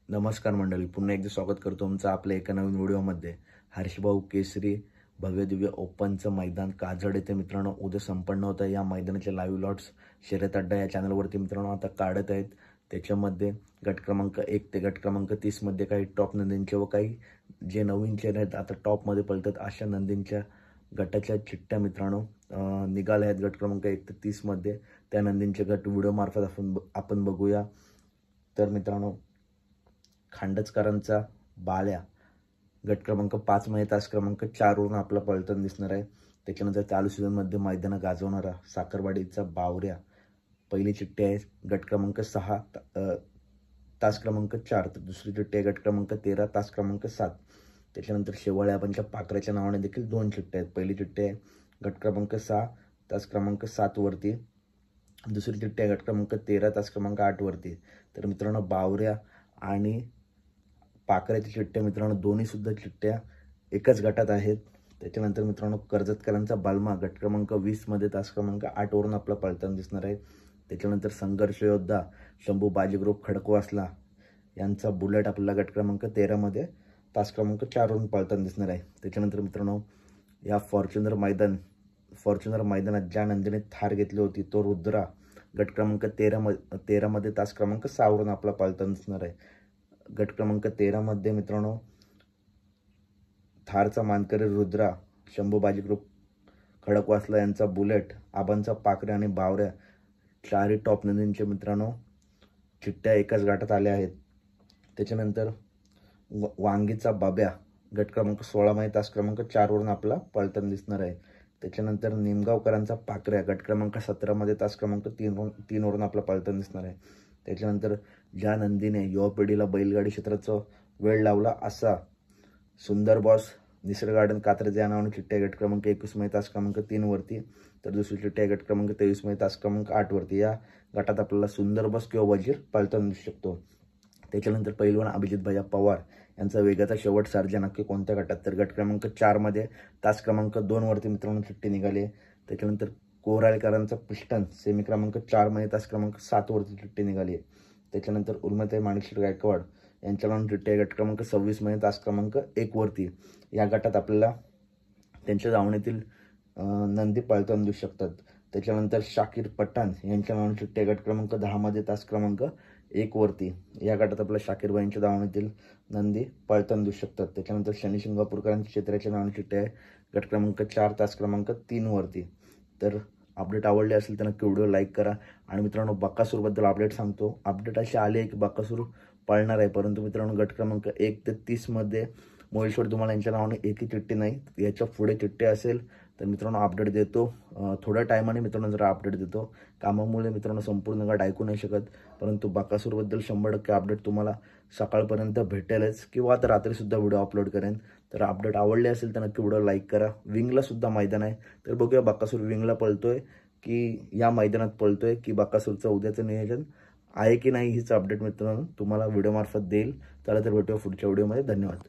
नमस्कार मंडळी, पुन्हा एकदा स्वागत करतो तुमचं आपल्या एका नवीन व्हिडिओमध्ये। हर्षभाऊ केसरी भव्य दिव्य ओपनचं मैदान काजड येथे मित्रांनो उद्या संपन्न होतं। या मैदानाचे लाईव्ह लॉट्स शर्यत अड्डा या चॅनलवरती मित्रांनो आता काढत आहेत। त्याच्यामध्ये गट क्रमांक 1 ते गट क्रमांक 30 मध्ये काही टॉप नंदींचे व काही जे नवीन चेहरे आहेत आता टॉपमध्ये पळतात अशा नंदींच्या गटाच्या चिठ्ठ्या मित्रांनो निघाल्या आहेत। गट क्रमांक 1 ते 30 मध्ये त्या नंदींचे गट व्हिडिओ मार्फत आपण बघूया। तर मित्रांनो खांडचकरांचा बाल्या गट क्रमांक 5 मध्ये तास क्रमांक 4 वरून आपला पळताना दिसणार आहे। त्याच्यानंतर चालू सीझनमध्ये मैदान गाजवणारा साखरवाडीचा बावऱ्या पहिली चिठ्ठी आहे गट क्रमांक 6 तास क्रमांक 4। तर दुसरी चिठ्ठी आहे गट क्रमांक 13 तास क्रमांक 7। त्याच्यानंतर शेवाळ्याबांच्या पाखराच्या नावाने देखील 2 चिठ्ठ्या आहेत। पहिली चिठ्ठी आहे गट क्रमांक 6 तास क्रमांक 7 वरती, दुसरी चिठ्ठी आहे गट क्रमांक 13 तास क्रमांक 8 वरती। तर मित्रांनो बावऱ्या आणि पाखराची चिठ्ठ्या मित्रांनो दोन्ही सुद्धा चिठ्ठ्या एकच गटात आहेत। त्याच्यानंतर मित्रांनो कर्जतकरांचा बालमा गट क्रमांक 20 मध्ये तास क्रमांक 8 वरून आपला पळताना दिसणार आहे। त्याच्यानंतर संघर्ष योद्धा शंभू बाजीग्रुप खडकवासला यांचा बुलेट आपला गट क्रमांक 13 मध्ये तास क्रमांक 4 वरून पळताना दिसणार आहे। त्याच्यानंतर मित्रांनो या फॉर्च्युनर मैदानात ज्या नंदीने थार घेतली होती तो रुद्रा गट क्रमांक 13 मध्ये तास क्रमांक 6 वरून आपला पळताना दिसणार आहे। गट क्रमांक 13 मध्ये मित्रांनो थारचा मानकरी रुद्रा शंभू बाजीग्रुप खडकवासला यांचा बुलेट आबांचा पाखरे आणि बावऱ्या चारही टॉप नंदींचे मित्रांनो चिठ्ठ्या एकाच गटात आल्या आहेत। त्याच्यानंतर वांगीचा बाब्या गट क्रमांक 16 मध्ये तास क्रमांक 4 वरून आपला पळताना दिसणार आहे। त्याच्यानंतर निमगावकरांचा पाखऱ्या गट क्रमांक 17 मध्ये तास क्रमांक 3 वरून आपला पळताना दिसणार आहे। त्याच्यानंतर ज्या नंदीने युवा पिढीला बैलगाडी क्षेत्राचा वेळ लावला असा सुंदर बॉस निसर्ग गार्डन कात्रज या नावाने चिठ्ठी गट क्रमांक 21 मध्ये तास क्रमांक 3 वरती, तर दुसरी चिठ्ठी गट क्रमांक 23 मध्ये तास क्रमांक 8 वरती। या गटात आपल्याला सुंदर बॉस किंवा वजीर पळताना दिसू शकतो। त्याच्यानंतर पैलवान अभिजित भैया पवार यांचा वेगाचा शेवट सर्जा नक्की कोणत्या गटात, तर गट क्रमांक 4 मध्ये तास क्रमांक 2 वरती मित्रांनो चिठ्ठी निघाली। त्याच्यानंतर कोराळकरांचा पिस्टन सेमी क्रमांक 4 मध्ये तास क्रमांक 7 वरती चिठ्ठी निघाली। त्याच्यानंतर उर्मिलाताई माणिकशेठ गायकवाड यांच्या नावाने चिठ्ठी गट क्रमांक 26 मध्ये तास क्रमांक 1 वरती। या गटात आपल्याला त्यांच्या दावणीतील नंदी पळताना दिसू शकतात। त्याच्यानंतर शाकीर पठाण यांच्या नावाने चिठ्ठी गट क्रमांक 10 मध्ये तास क्रमांक 1 वरती। या गटात आपल्याला शाकीरबाईंच्या दावणीतील नंदी पळताना दिसू शकतात। त्याच्यानंतर शनी शिंगापूरकरांच्या क्षेत्राच्या नावाने चिठ्ठी आहे गट क्रमांक 4 तास क्रमांक 3 वरती। तर अपडेट आवडले असेल तर नक्की व्हिडिओ लाईक करा। आणि मित्रांनो बकासूरबद्दल अपडेट सांगतो। अपडेट अशी आली आहे की बकासूर पळणार आहे, परंतु मित्रांनो गट क्रमांक 1 ते 30 मध्ये मोहेश्वर तुम्हाला यांच्या नावाने एकही चिठ्ठी नाही, याच्या पुढे चिठ्ठी असेल तर मित्रांनो अपडेट देतो। थोड्या टायमाने मित्रांनो जरा अपडेट देतो, कामामुळे मित्रांनो संपूर्ण गट ऐकू नाही शकत, परंतु बकासूरबद्दल 100% अपडेट तुम्हाला सकाळपर्यंत भेटेलच किंवा आता रात्रीसुद्धा व्हिडिओ अपलोड करेन। तर अपडेट आवडले असेल तर नक्की व्हिडिओ लाईक करा। विंगला सुद्धा मैदान आहे, तर बघूया बकासूर विंगला पळतोय की या मैदानात पळतोय की बकासूरचं उद्याचं नियोजन आहे की नाही हीच अपडेट मित्रांनो तुम्हाला व्हिडिओ मार्फत देईल। चला तर भेटूया पुढच्या व्हिडिओमध्ये। धन्यवाद।